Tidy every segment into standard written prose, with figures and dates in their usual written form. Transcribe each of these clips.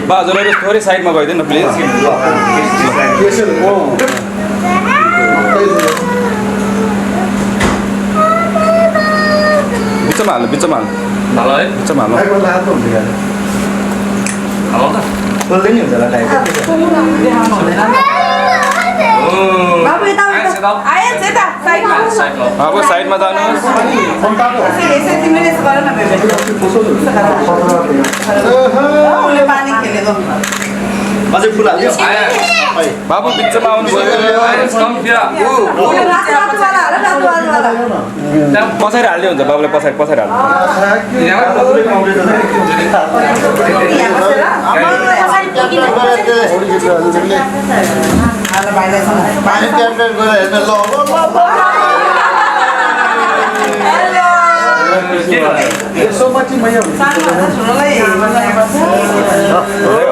बाजुलाई थोरै साइडमा गइदिनु न प्लिज बिचमा हाल्नु बिचमा हाल्नु बिचमा हाल्नु बोल्दै नि हुन्छ होला अब साइडमा जानुहोस् अझै फुल हाल्यो बाबु बिचमा आउनु पछाडि हाल्दै हुन्छ बाबुले पछाडि पछाडि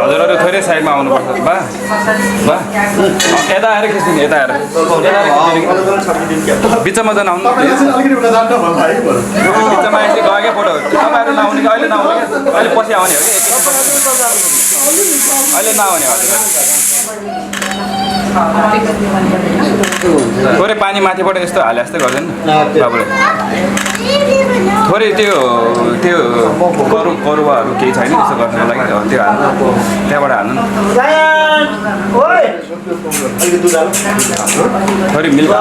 हजुरहरू थोरै साइडमा आउनुपर्छ बा बा यता आएर खिच्नु यता आएर बिचमा जान आउनु बिचमा यसले गयो क्या फोटो तपाईँहरू नआउने कि अहिले नआउने क्या अहिले पछि आउने हो कि अहिले नआउने हजुर थोरै पानी माथिबाट यस्तो हाले जस्तै गर्दैन बाबुले थोरै त्यो त्यो करुवाहरू केही छैन त्यसो गर्नको लागि त्यो हाल्नु त्यहाँबाट हाल्नु थोरै मिल्क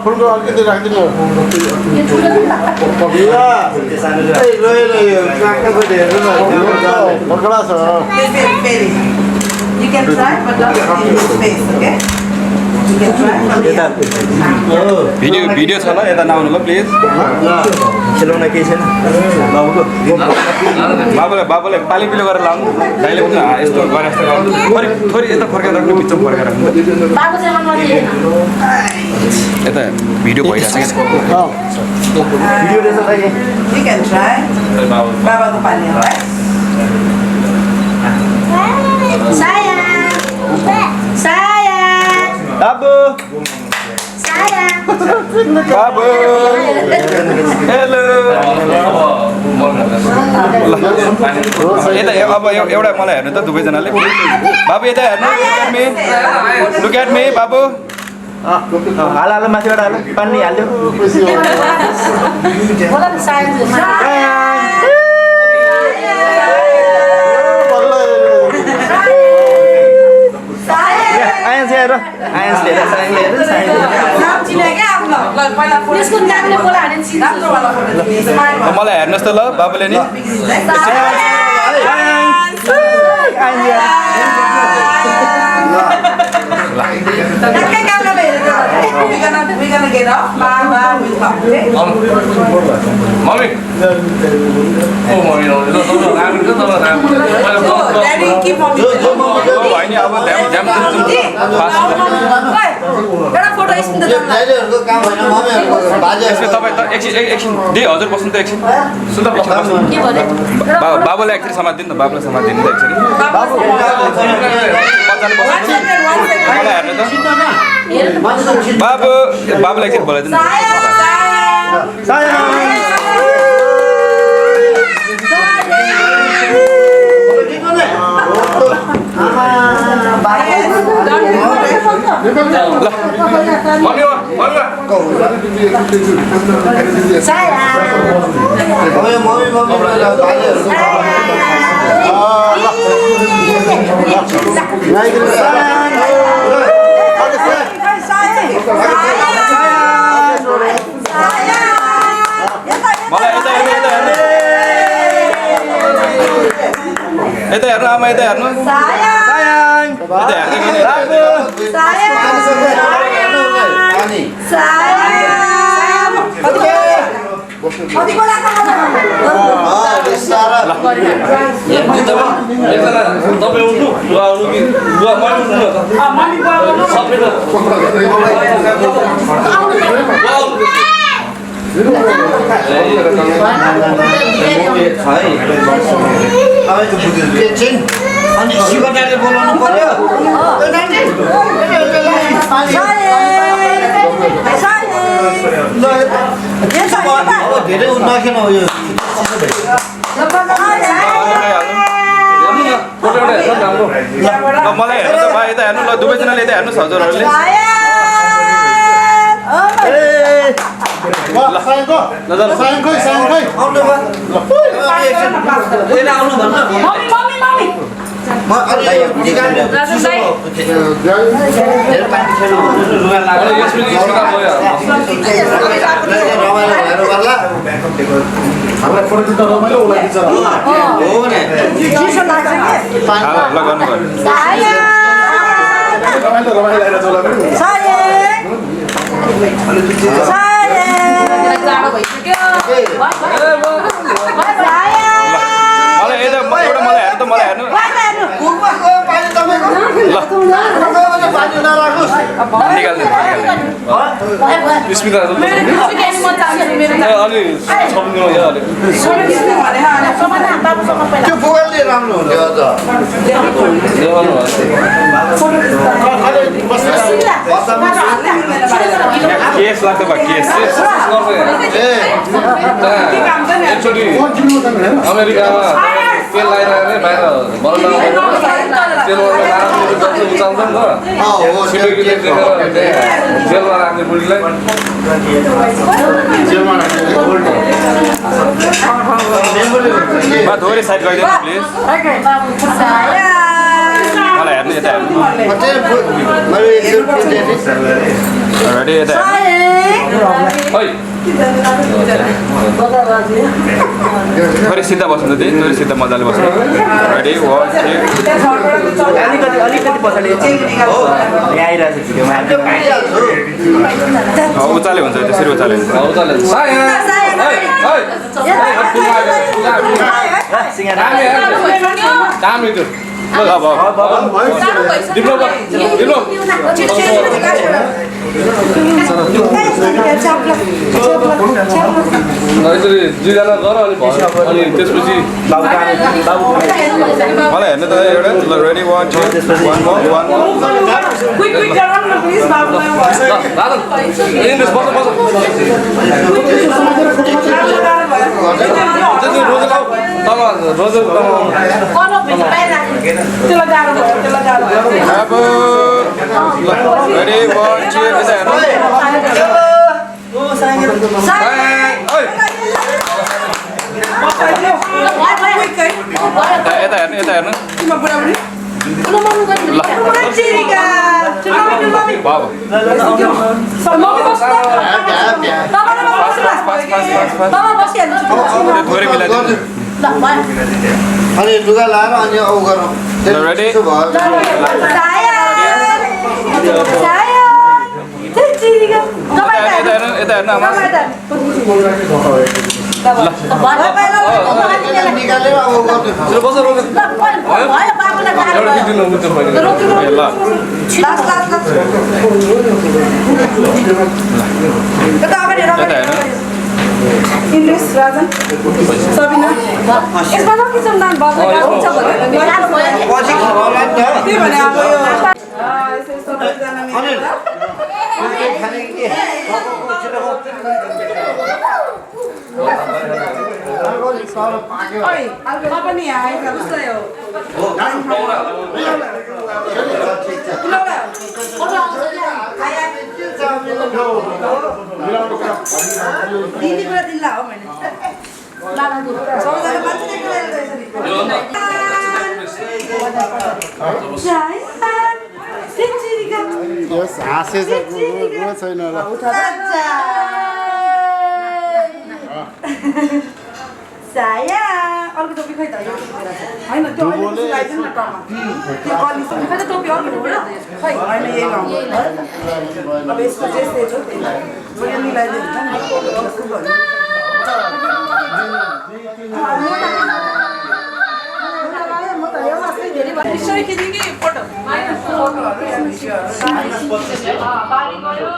फुलको अलिकति राखिदिनु You can try, but don't in your face, okay? You can try. Video छ ल यता नआउनु ल प्लिज खेलाउन केही छैन बाबुको बाबुले पाली पिलो गरेर लाउनु दाइले पनि यस्तो गरे जस्तो गर्नु थोरै यता फर्केर राख्नु बिचमा फर्केर राख्नु यता भिडियो भइरहेको छ भिडियो रहेछ दाइ You can try. Baba ko pani, right? Sayang. Sayang. बाबु Sayang. बाबु हेलो यता अब एउटा मलाई हेर्नु त दुवैजनाले बाबु यता हेर्नु लुक एट मी बाबु हाल माथिबाट हाल पानी हाल्यो मलाई हेर्नुहोस् त ल बाबुले नि We're gonna get off. Baba will come, okay? Mommy. Oh, mommy, no. So, Daddy, keep on me. हजुर बस्नु त एकछिन बाबुलाई एकचोटि समातिदिनु न बाबुलाई समातिदिनु त एकचोटि बाबु बाबुलाई एकचोटि बोलाइदिनु यता हेर्नु आमा यता हेर्नु Sayang. यता हेर्नु Sayang. Sayang. अनि शिवदाले बोलाउनु पर्यो धेरै नखेन हो यो मलाई हेर्नु त भाइ यता हेर्नु ल दुवैजनाले यता हेर्नुहोस् हजुरहरूले त्यो बुवाले राम्रो हुन्थ्यो त केस लाग्छ बा केस अमेरिकामा तेल लगाएर बाहिर तेल उचाल्छ नि त छिटोकीले जेलमा राख्ने बुढीलाई थोरै साइड गरिदिनु प्लिज मलाई हेर्नु यता हेर्नु रेडी यता थोरै सिधा बस्नु त थोरै सिधा मजाले बस्नु रेडी अलिकति पछाडि आइरहेको छ भिडियोमा उचाले हुन्छ त्यसरी उचाले दुईजना गर अनि भयो अनि त्यसपछि मलाई हेर्नु त एउटा रेडी 1 2 रेडी 1 2 यता हेर्नु यता हेर्नु थोरै मिलाइदिनु अनि लुगा लाएर अनि औ गरौँ रेडी यता हेर्नु आमा निकालेर औ गर्नु बस एउटा दिनु हुन्छ ल यता हेर्नु English, Rajan. Sabina. यसमा न किसिम नाम बजाएको हुन्छ भने पछि खबरला त के भने अब यो यसो सबैजना मिलेर खाने के ओइ अलगढा पनि आएछ जस्तै हो दिदी कुरा दिल्ला हो मैले सबैजना मान्छे यस हाँसे छैन होला saya अर्को टोपी खै त यो हैन त्यो अहिले लगाइदिनु न टमा त्यो कलिस खै त टोपी अर्को टोपी खै हैन यही लाउनु अब यसको चाहिँ त्यही छ त्यही म यो मिलाइदिनु न कस्तो भन्नु म त यो अस्ति धेरै पिक्चर खिच्ने कि फोटो फोटोहरु बारी गयो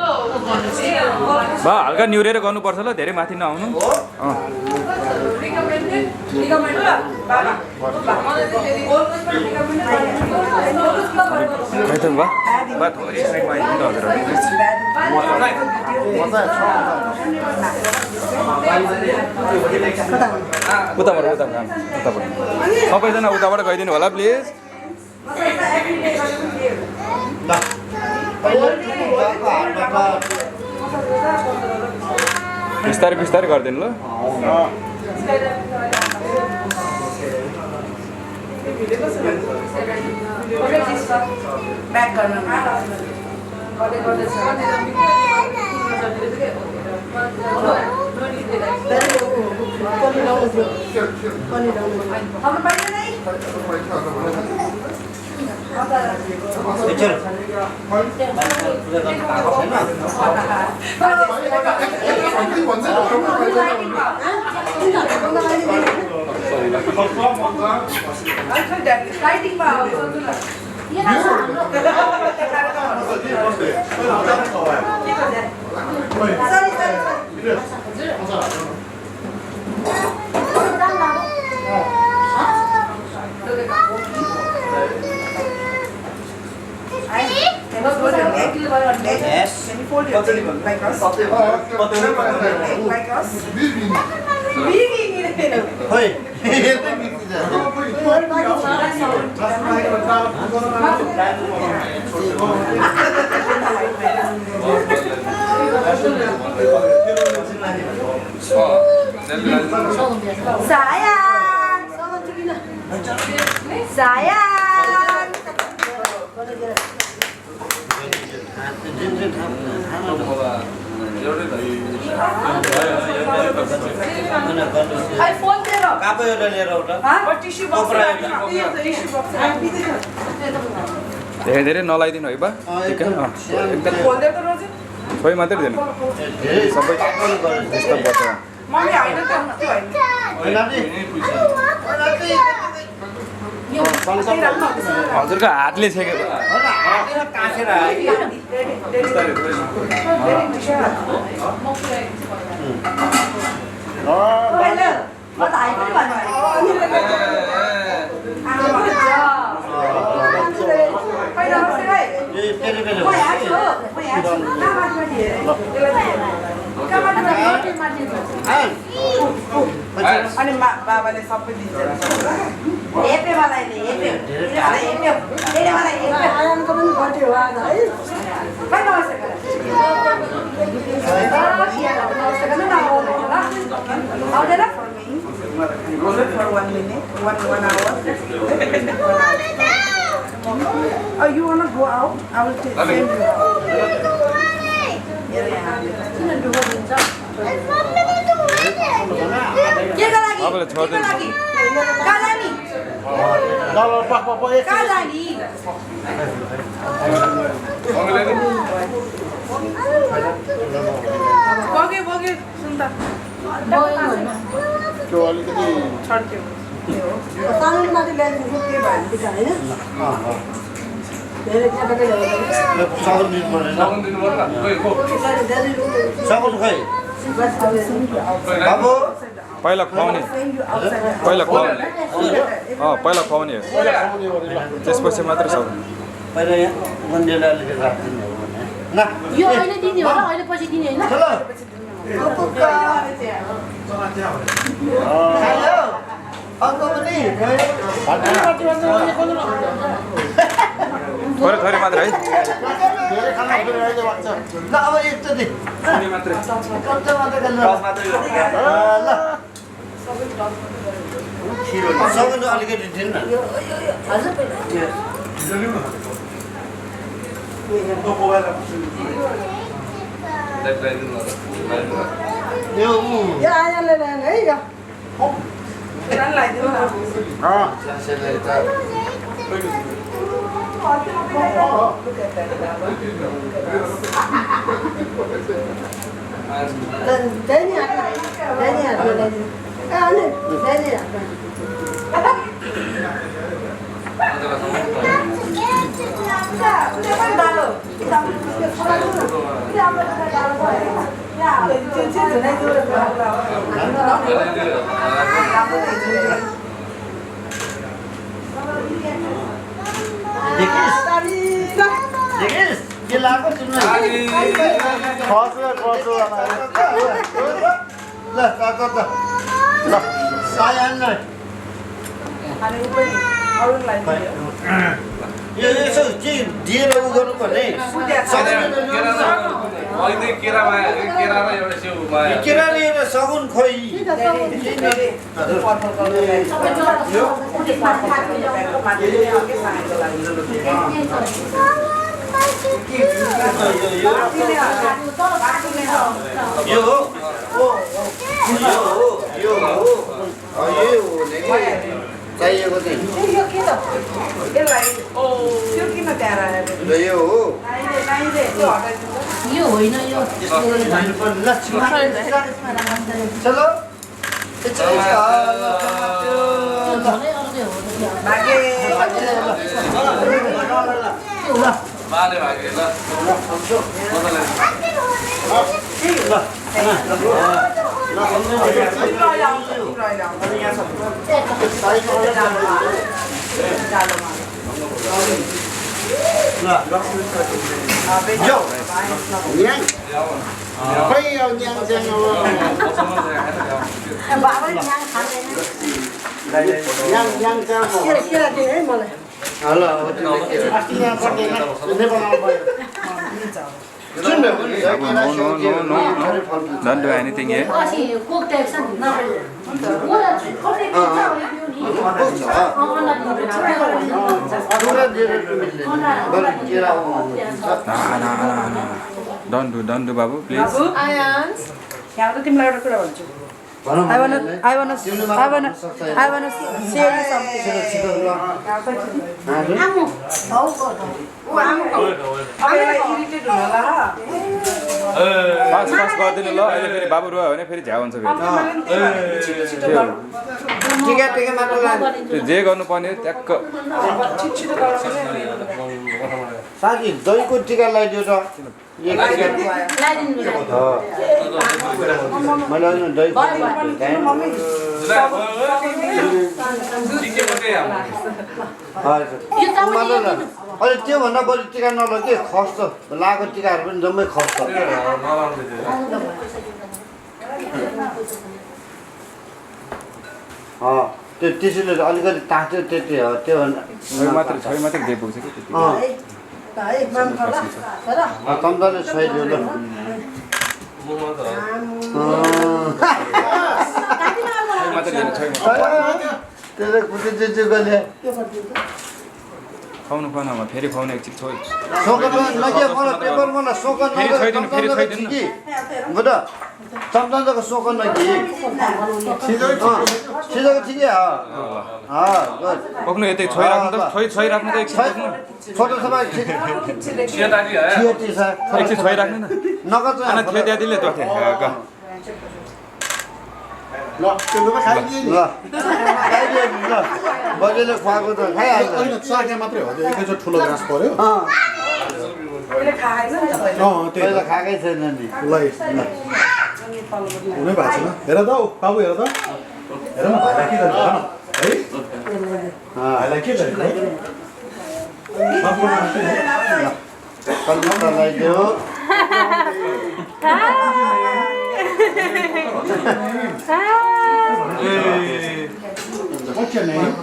बा हल्का निहुरेर गर्नुपर्छ ल धेरै माथि नआउनु खै त बा थोरै साइडमा आइदिनु त हजुर उताबाट सबैजना उताबाट गइदिनु होला प्लिज बिस्तारै बिस्तारै गरिदिनु ल Yes. Can you fold your leg like us? Like us? Hoi. Sayang. Sayang. iPhone there. कापो एउटा लिएर आऊ त Huh? Tissue box. Tissue box. धेरै धेरै नलाइदिनु है बा ठिकै एकदम Folder त रोजे. छोइ मात्रै दिनु धेरै सबै डिस्टर्ब गर्छ मम्मी हैन त त्यो हैन. हजुरको हातले छेकेको काटेर अनि बाबाले सबै दिन्छ हेपे मलाई नि हेपे हेपे मलाई हेपे आयामको पनि बर्थडे हो आज है खै नमस्ते गर नमस्ते गर्न न आउँदैन for 1 minute 1 hour oh you want to go out I will take send you के का लागि तपाईँले छोड्दिनु का लागि का लागि बगे सुन त त्यो अलिकति छड्क्यो सानोमाथि ल्याइदिन्छु के भयो टिका हैन धेरै ज्यादाकै ल्याउँछ साबुन दिनु पर्दैन साबुन खै बाबु पहिला खुवाउने पहिला खुवाउने पहिला खुवाउने त्यसपछि मात्रै सब पहिला यहाँ गन्डेला अलिकति राखिदिनु हो भने ल यो अहिले दिने हो र अहिले पछि दिने हैन चलो हेलो अङ्को पनि थोरै थोरै मात्रै है धेरै खाना फेरि अहिले लाग्छ ल अब एकचोटि मात्रै कच्चा मात्रै खानु ल सबै अलिकति दिनु न हजुर यो यो आयाले ल्याएन है यो लगाइदिनु न Dani apa? के लाग्यो तिमीलाई खर्च ल ल सायान ल यो यसो के दिएर उ गर्नु पर्ने केरा लिएर सगुन खोइ चाहिएको चाहिँ यो होइन यो चलो Don't do anything here. Don't do, Babu, please. यहाँ त तिमीलाई एउटा कुरा भन्छु I wanna share you Pass गरिदिनु ल अहिले फेरि बाबु रोयो भने फेरि झ्याउ हुन्छ फेरि जे गर्नुपर्ने ट्याक्क साथी दहीको टिका लगाइदियो त मैले दहीको अहिले त्योभन्दा बढी टिका नलग के खस्छ लागेको टिकाहरू पनि जम्मै खस्छ त्यो त्यसैले अलिकति तात्यो त्यति हो त्यो छोइ मात्रै दे पुग्छ कि त्यति तम्दाले छोइदियो ल त्यसले कुटी चाहिँ गले खुवाउनु खुवाउनुमा फेरि खुवाउनु एकछिन छोइ सोकन नके मलाई पेपरमा न सोकन फेरि छोइदिनु कि बुझ तम्दाको सोकन नके सिधो ठिकै पक्नु यतै छोइराख्नु त छोइराख्नु त एकछिन छोटो सबै एकछिन छोइराख्नु न नगद अनि थियो दिले त ल बजेले खुवाएको त खाइहाल्छ साके मात्रै हो त्यो एकैचोटि ठुलो घाँस पर्यो पहिला खाएकै छैन नि हुनै भएको छैन हेर त बाबु हेर त हेर न भाइलाई के गरेको है भाइलाई के गरेको कल्पना लगाइदियो What's your name?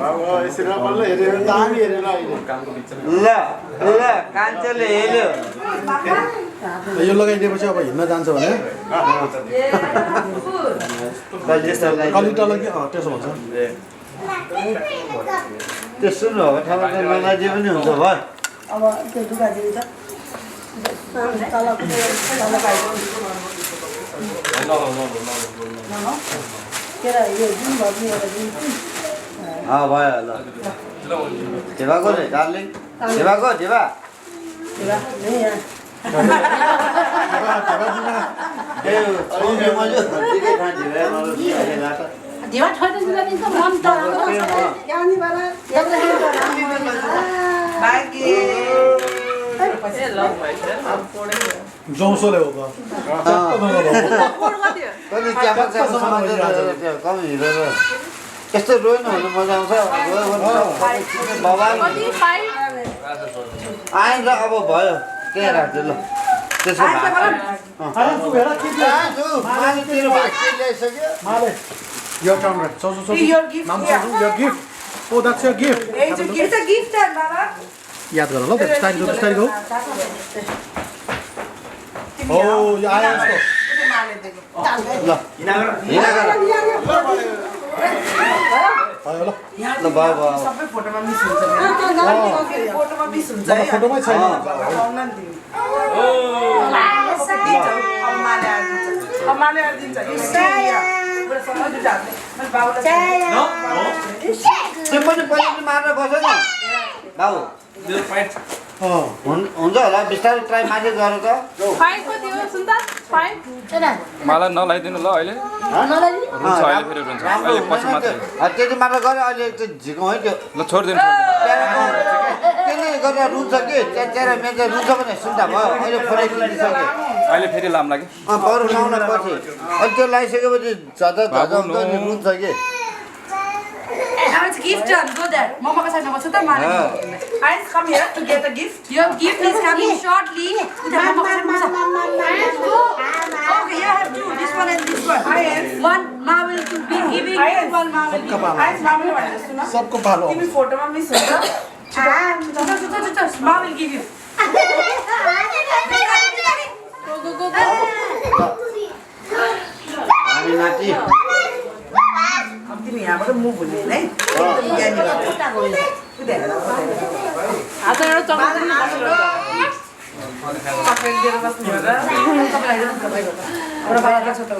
बाबु यसरी बल्ल हेरेर दामी हेरेर अहिले ल कान्छोले हेल्यो यो लगाइदिएपछि अब हिँड्न जान्छ भने कलिटालाई के त्यसो भन्छ त्यसो नभएको ठाउँमा त नलाइदिए पनि हुन्छ भयो अब त्यो दुगा दिन्छ भयो ल देवाको नि डार्लिङ देवाको देवा ढेवा ठोर्दैन नि त मन त जौसोले हो त यस्तो रोइन हुनु मजा आउँछ आएर अब भयो के राख्छु ल त्यसको माले यो camera so Your gift, नाम yeah. your gift oh that's your gift It's a gift, Baba. याद गर ल बिस्तारै गो oh यो आयो यसको ल ल भयो भयो सबै फोटोमा मिस हुन्छ फोटोमा मिस हुन्छ म फोटोमै छैन अम्माले दिन्छ त्यो पनि पहिले मारेर बस्छ नि बाबु हुन्छ होला बिस्तारै ट्राई माथि गर त मलाई नलाइदिनु ल अहिले रुन्छ अहिले फेरि रुन्छ अहिले पछि मात्रै त्यति मात्र गरे अहिले त्यो झिकौँ है त्यो ल छोडिदिनु त्यसले गरेर रुन्छ कि च्यारा मेचा रुन्छ भने सुन्दा भयो अहिले फोटो खिचिसक्यो अहिले फेरि लाम्ला कि बरु लाउन पछि अनि त्यो लगाइसकेपछि झजा रुन्छ कि Now it's gift done. Go there. Mama ka sana masuk tayo. Ice, come here to get a gift. Your gift is coming shortly. Mama ka sana masuk. Okay, you have two. This one and this one. One Ma will be giving. One Ma will give. Ice, Ma will give. सबको भालो Give me photo, Ma miss. Chuta. Ma will give you. Go. हामी नाति तिमी यहाँबाट move हुने है एकदम ज्ञानी भएको चक्लेट दिएर बस्ने हो र तपाईँलाई एउटा बाह्र छोटो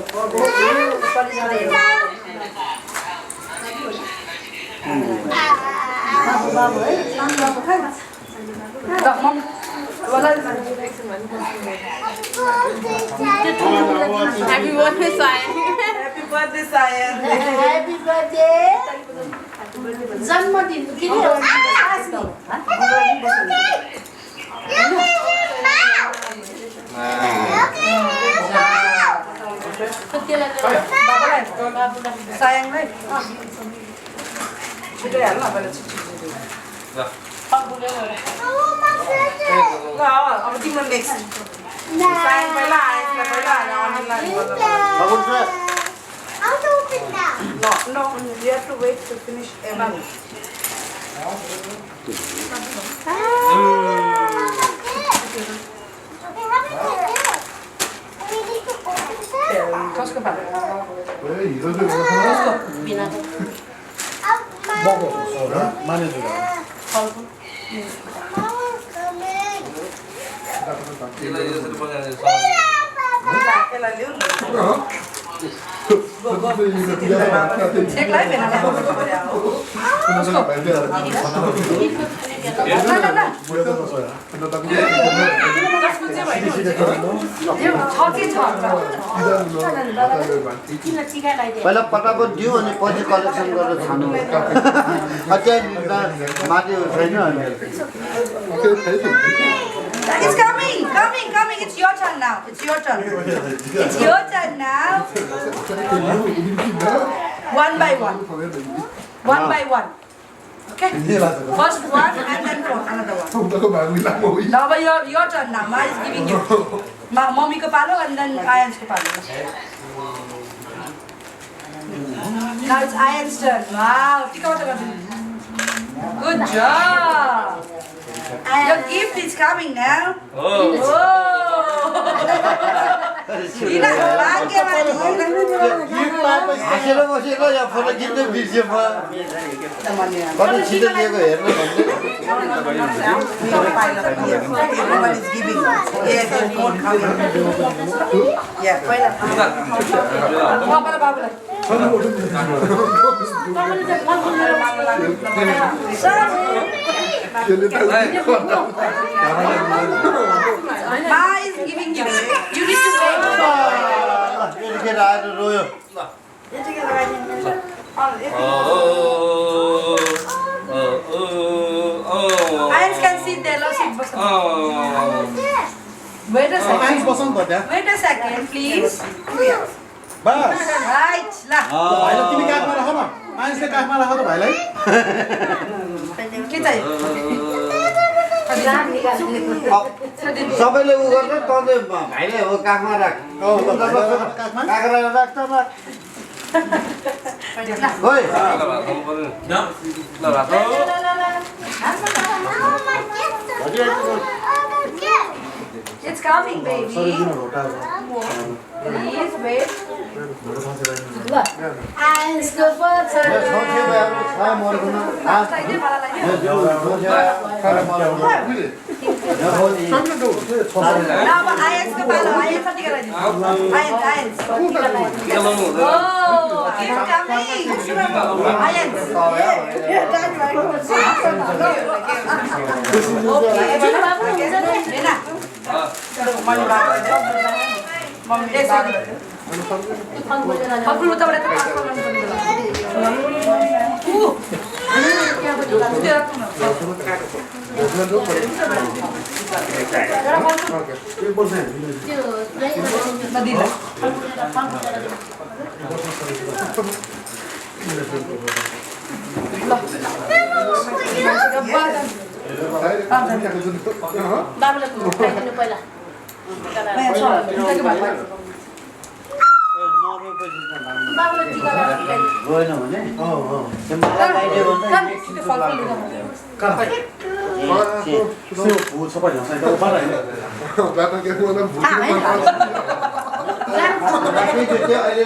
Happy birthday, Sayan. Happy birthday, Sayan. Happy birthday. जन्मदिन के हो सायङलाई छिटो हाल्नु पहिला ल अब तिम्रो नेक्स्ट सायङ पहिला आएछ पहिला अनिललाई No, you have to wait to finish everything. Cosco pa. Eklah benar पहिला पटापट दिउँ अनि पछि कलेक्सन गरेर खानु त्यहाँ माथि छैन It's coming. It's your turn now. It's your turn now. One by one. Okay? First one and then another one. Now your turn now. Ma is giving you. Mommy ko palo and then Ayan's ko palo. Now it's Ayan's turn. Wow. Good job. Your gift is coming now. हाँसेर बसेको या photo खिच्दै बिर्स्यो म कति छिटो लिएको हेर्नु Everyone is giving. Yes, there's more coming. Yeah, Ma is giving you. You need to wait. यतिखेर आएर रोयो यतिकै लगाइदिनु Ayans can sit there. Let's sit. Wait a ice second. बस नि त त्यहाँ Wait a second, please. Bus Right. La. भाइलाई तिमी काखमा राख न आइसले काखमा राख त भाइलाई के चाहियो? सबैले उ गर्छ तँले भाइले हो काखमा राख काखमा काखमा राख्छ न ओइ It's coming, baby. Please wait. छोटे भएर छ मर्दैन Last idea, bala Now, Ayans ko pala. Ayans ang tingala niyo. Ayans. Oh, it's coming. Ayans. Okay. गएन भने मलाई आइडिया सबै ल्याउँछ त बाह्र हैन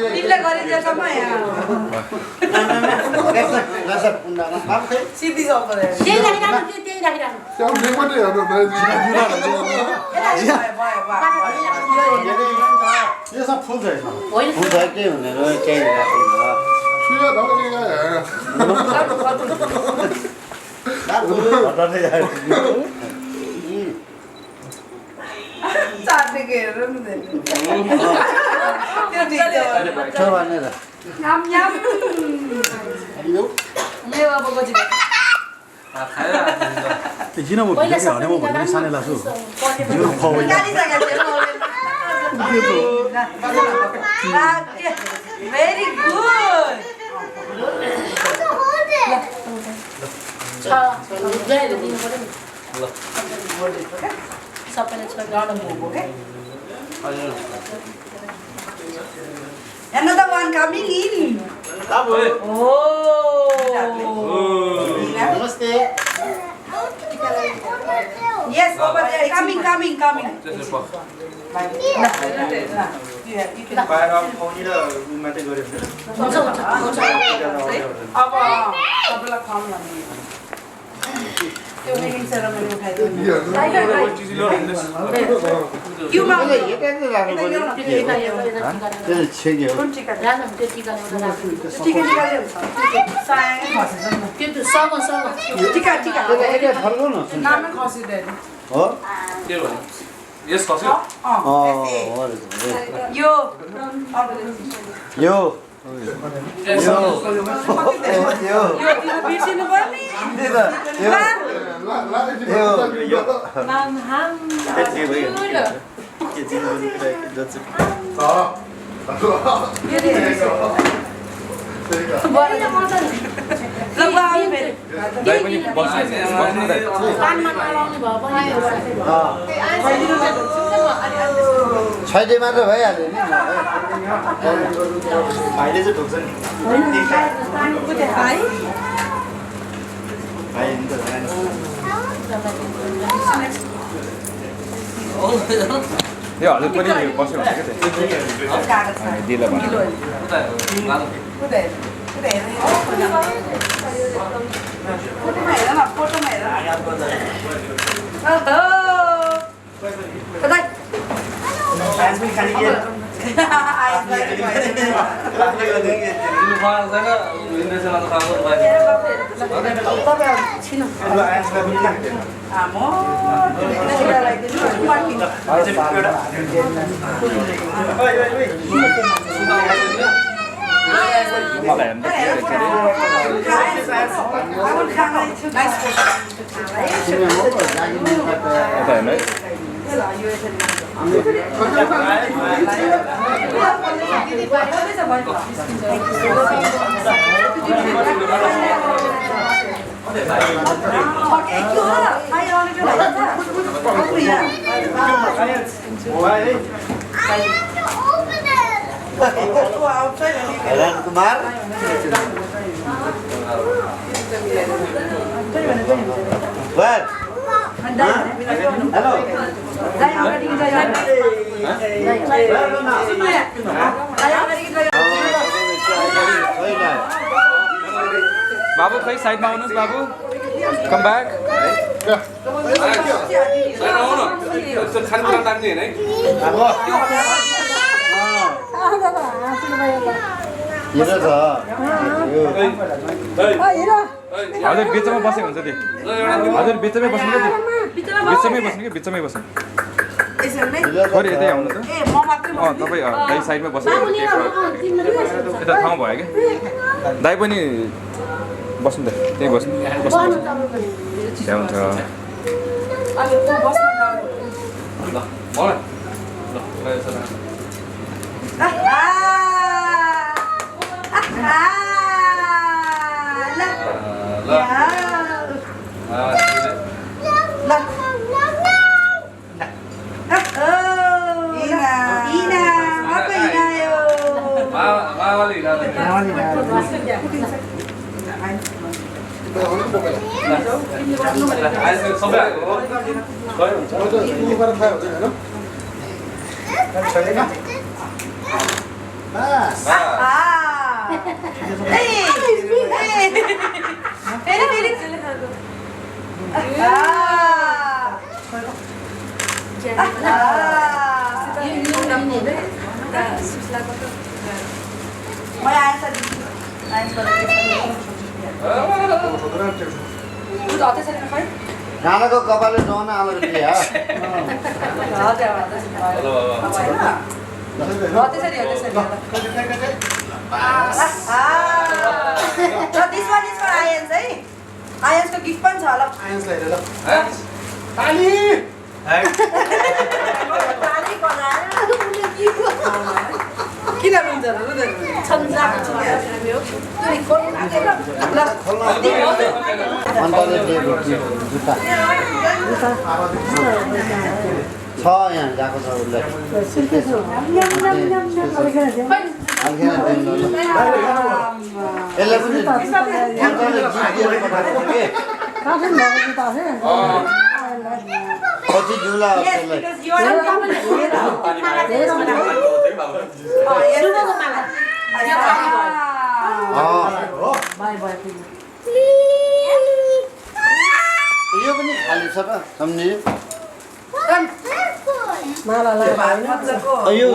तिमीले गरिदिएसम्म यहाँ सिधी सब त्यही राखिराख्नु त्यही राखिराख्नु यो सब फुल छ यसमा होइन फुल छ के हुने र केही चाट्ने के हेर्नु नि त्यो ठिक छ भनेर न्याम न्याम यो अब गछि जिन म भिडियो भने म भन्ने सानै लाग्छु जिरो खाऊ गाली जग्गा भेरी गुड छ गएर दिनु पर्यो नि सबैले छ गाउँ मोमो के Another one coming in. Oh. नमस्ते Yes, over there. Coming. बाहिर खुवाउने र रुम मात्रै गरेको थियो हुन्छ हुन्छ अब सबैलाई खाऊँ भने त्यो वेडिङ सेरेमनी उठाइदिनु क्युमा यतातिर राख्नु पर्यो त्यो छेक्यो कुन टिका राख्नु त्यो टिका ल्याउनु राख्नु टिका सायङ खसेछ त्यो सँग टिका यता फर्काउ न नामै खसिदैन हो यस खस्यो यो यो बिर्सिनु पर्ने कानमा नलाउने भए पनि छैटे मात्र भइहाल्यो नि भाइले चाहिँ ढोक्छ नि भाइ नि त यो हजुर पनि बस्यो भने क्या दिला भन्नु फोटोमा हेर आइस पनि खाली के आइस तिम्रो मलाई छैन इन्डेसन त खानु बाकी छिन आमो तिमीलाई दिनु मार्किङ मलाई हेरान कुमार What? Hello. बाबु खै साइडमा आउनुहोस् बाबु कम ब्याक छैन आउन त्यो खानेकुरा राख्ने हैन हिरो छ हजुर बिचमा बसेको हुन्छ त्यो हजुर बिचमै बस्नु क्या बिचमै बस्नु कि बिचमै बस्नु थोरै यतै आउनु त तपाईँ दाइ साइडमा बसेको यता ठाउँ भयो क्या दाइ पनि बस्नु त त्यहीँ बस्नु त्यहाँ हुन्छ नानाको कपालले जाउन आलो दिया This one is for Ayans, है? Ayans को गिफ्ट पनि छ होला। आयन्स ल्याएर ल ताली बनाएर किन भन्छ र छन्जाको छ अन्तले दिएको जुत्ता छ यहाँ गएको छ उसले यसले पनि अन्तले जितेर पठाएको के पछि दिउँला त्यसलाई यो पनि खाली छ त सम्झि यो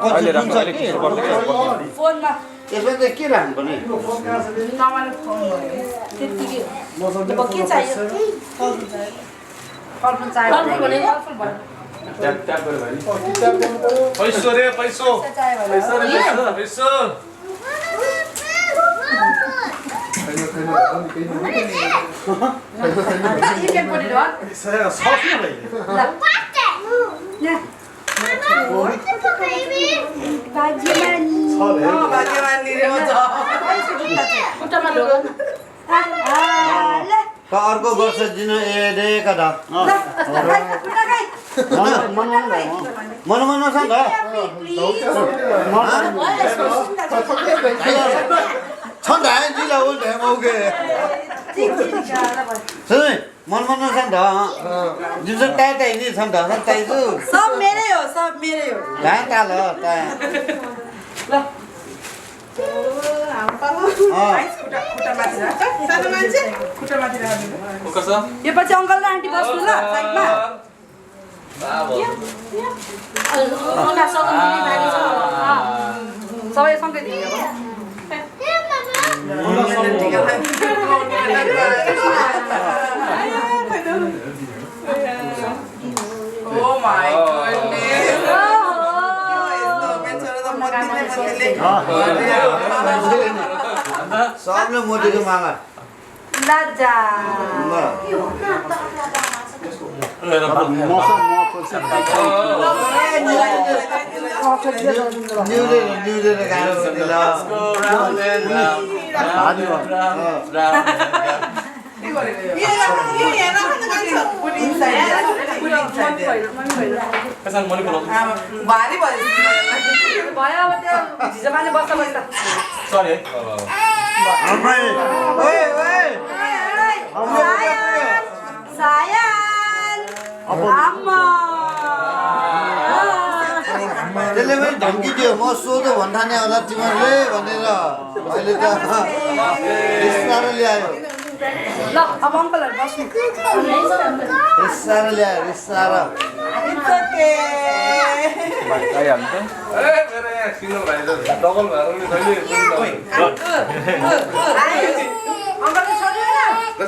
पछि दिन्छ कि फोनमा यसमा चाहिँ के राख्नुपर्ने नमाले फोन भयो त्यतिकै अब के चाहियो फलफुल चाहियो भने फलफुल भयो ट्याप गरे भयो पैसो रे पैसो पैसो रे पैसो You can put it on. अर्को वर्ष दिनु एका द मन छ नि त जिल्ला उल्टे मौके सुन मन छ नि त जुन टाइ टाइ नि छ नि त टाइजु सब मेरै हो ढाइ ताल त ल सानो मान्छे खुट्टा माथि राख्नु यो पछि अङ्कल र आन्टी बस्नु ल साइडमा सबै सँगै दिने अब Oh my goodness. सबले मोदीको मागा लाजा न्युजले गाह्रो भारी भयो अब त्यो झिजोमाले बस्दा बस्दा सरी है Sayang. Amma. त्यसले पनि धम्की दियो म सोधो भन्ठाने होला तिमीहरूले भनेर अहिले त रिसाएर ल्यायो ल अब अङ्कलहरु बस्नु रिसाएर ल्यायो रिसाएर It's okay. आइहाल्नु त मेरो यहाँ सिङ्गल भाइ त डबल भएर नि कहिले अङ्कलले छोड्यो न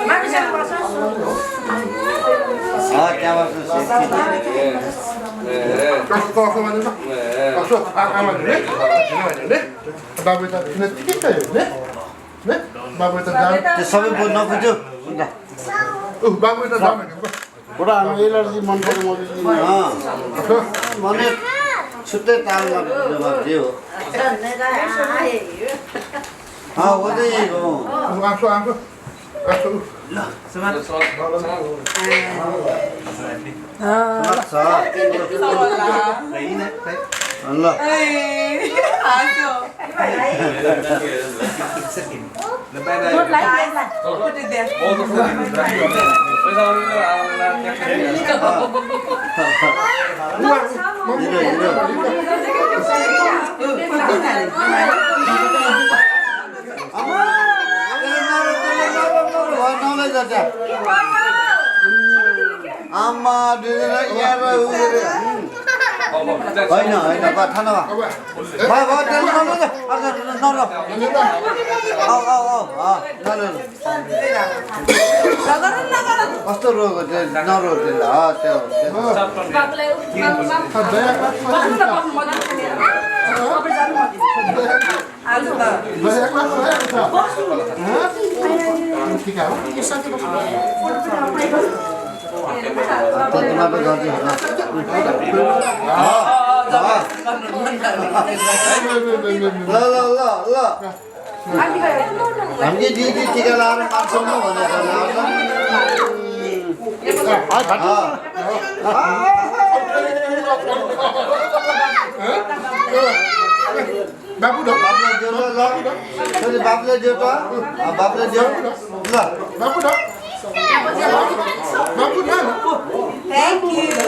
मान्छेहरु बस्छ त्यहाँबाट त्यो सबै बोल्न नपुग्यो बुढा आमा एलर्जी मन पर्यो भने छुट्टै तालमा दियो हो ल आमा होइन होइन कथा नभए कस्तो रोग हो त्यो नरो हामीले दिदी टिका लाएर मान्छौँ भनेर बाबुले दियो त बाबुले दियो ल Thank you.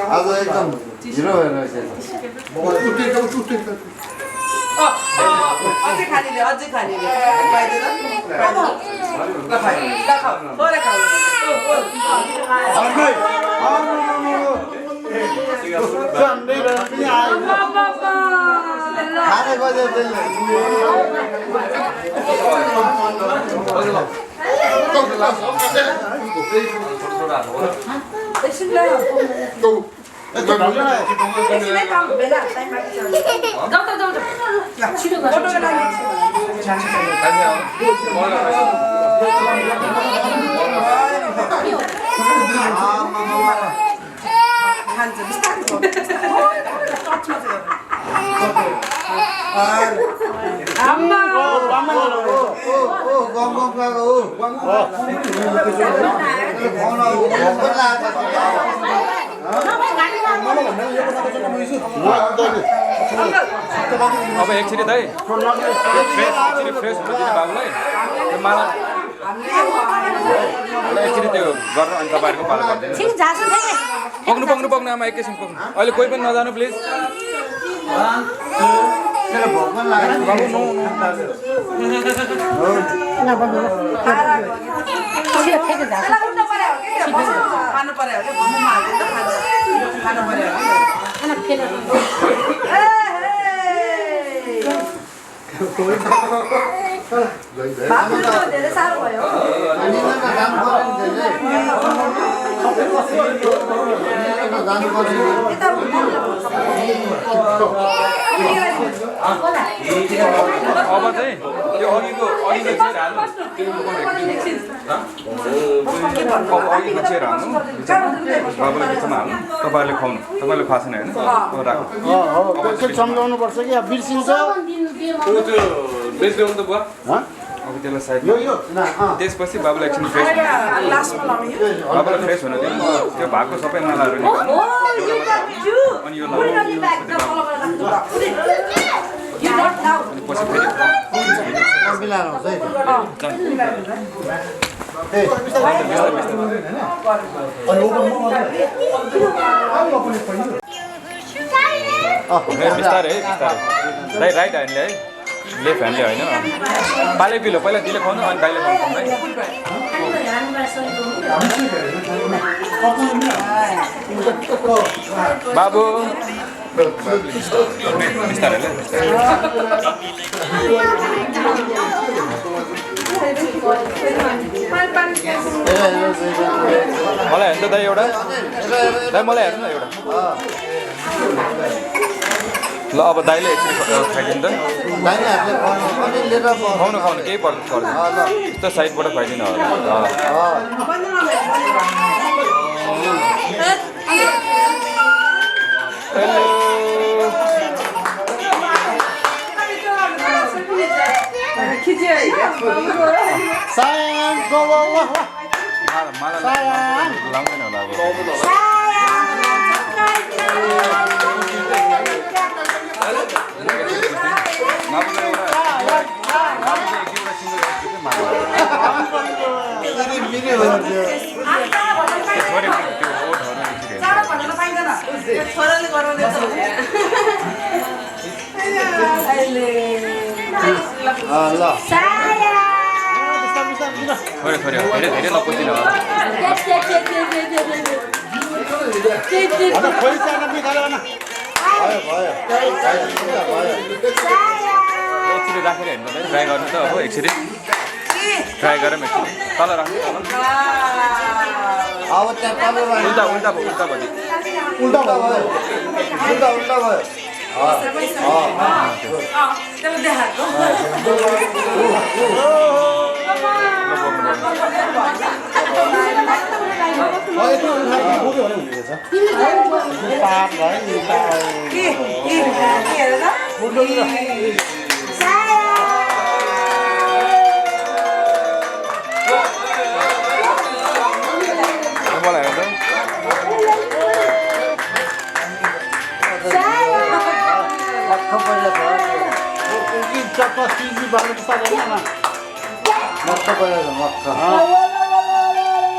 आज एकदम हिरो भएर अझै खानेले अझै खानेले पाइदैन थोरै खाऊ खाने बजे अब एकचोटि दाइ फ्रेस हुनु दिने बाबुलाई त्यो माला एकचोटि त्यो गरेर अनि तपाईँहरूको पालो गरिदिनु पक्नु आमा एकैछिन पक्नु अहिले कोही पनि नजानु प्लिज बाबु नो खानु पर्यो खानु पर्यो बाबु त धेरै साह्रो भयो अब चाहिँ त्यो अघिको चेयर हाल्नु अघिको चेयर हाल्नु बाबुलाई बिचमा हाल्नु तपाईँहरूले खुवाउनु तपाईँले खुवा छैन होइन राख्नु सम्झाउनु पर्छ कि अब बिर्सिन्छ अब त्यसलाई साइडमा त्यसपछि बाबुलाई एकछिन फ्रेस बाबुलाई फ्रेस हुन दिनु त्यो भएको सबै मालाहरू निकाल्नु अनि यो पछि फेरि बिस्तारै दाइ राइट ह्यान्डले है लेफ्ट ह्यान्डले होइन पालै पिलो पहिला दिले खुवाउनु अनि दाइले खुवाउनु है बाबु बिस्तारै मलाई हेर्नु त दाइ एउटा दाइ मलाई हेर्नु न एउटा ल अब दाइले एकचोटि खाइदिनु त खुवाउनु केही पर्दैन यस्तो साइडबाट खुवाइदिनु होला sayang go wah sayang लाउँदैन होला अब छोराले गराउने थोरै धेरै नपुग्दिन होला एकचोटि राखेर हेर्नु त ट्राई गर्नु त अब एकचोटि ट्राई गरौँ एकचोटि तल राख्नु उल्टा भयो मलाई हेर्नु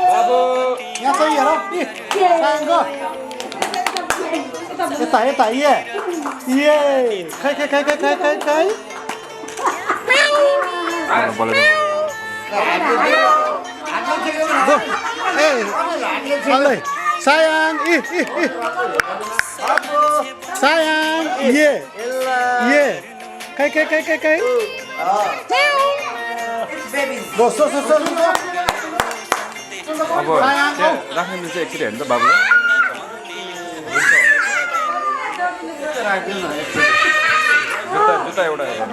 बाबु यहाँ चाहिँ हेर यता ये खाइ sayang sayang ये kai go so अब राख्ने मिल्छ एकचोटि हेर्नु त बाबुलाई जुत्ता एउटा यता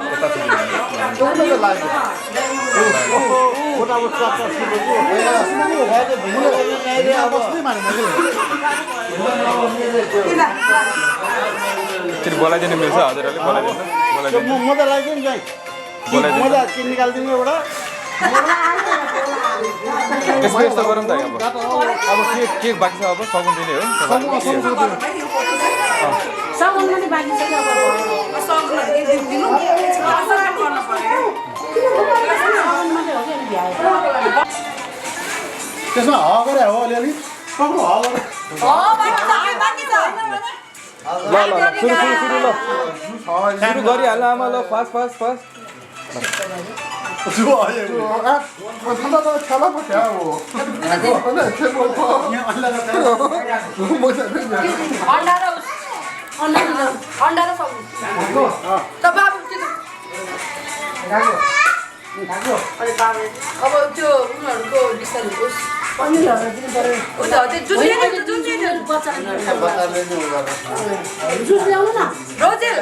एकचोटि बोलाइदिनु मिल्छ हजुरहरूले बोलाइदिनु मजा लाग्यो नि बोलाइदिनु निकालिदिनु एउटा यसको यस्तो गरौँ त अब के बाँकी छ अब सगुन दिने हो सगुन पनि बाँकी छ कि अब त्यसमा ह गरे हो अलिअलि पक्रो ह गरे ल सुरु ल सुरु गरिहाल्नु आमा ल फास्ट अन्डा र सगुन त बाबु अब त्यो उनीहरूको बिस्तारै होस् जुस ल्याउनु न रोजेल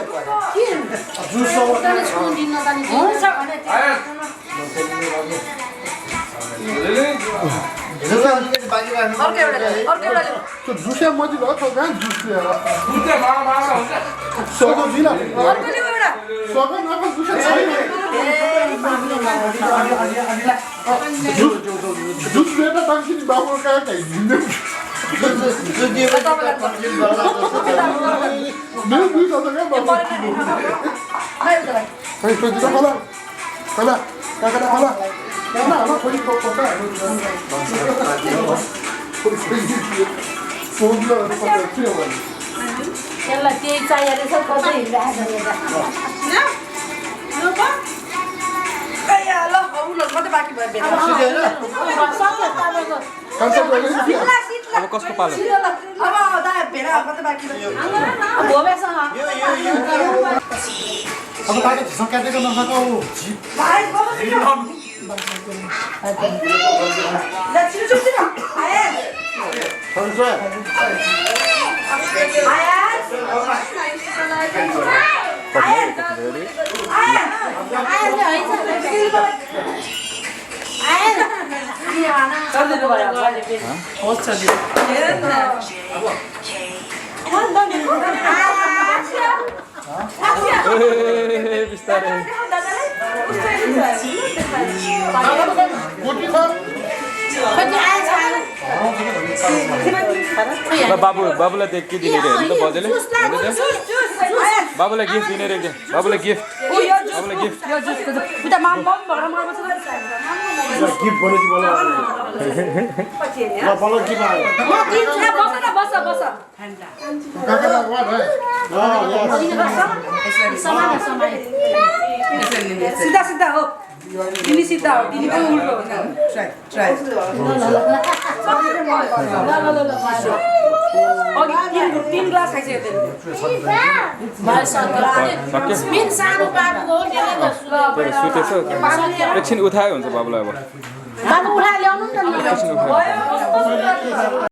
त्यो जुसे मजिलो छ कहाँ जुस लिएर सगो दिन सगो नका जुसे छैन जुस लिएर ताकि बाबु कहाँ कहाँ हिँड्दै मेरो दुई त कहाँ बाबु खै खोइ दिनु होला होला काका होला होला होला खोइ खोइ यसलाई त्यही चाहिएर रहेछ कसै अब कसको पालो अब काका झिसो काटेको नखाएको बिस्तारै बाबुलाई देख के दिने रे त बजेले बाबुलाई गिफ्ट दिने रे बाबुलाई गिफ्ट गिफ्ट भनेपछि बोला बोला के भयो काका वाट है सीधा हो तिमी सीधा हो तिमी पनि उल्टो हो ट्राई तीन ग्लास खाइसक्यो सानो बाबुको सुतेछ एकछिन उठायो हुन्छ बाबुलाई अब बाबु उठाएर ल्याउनु नि त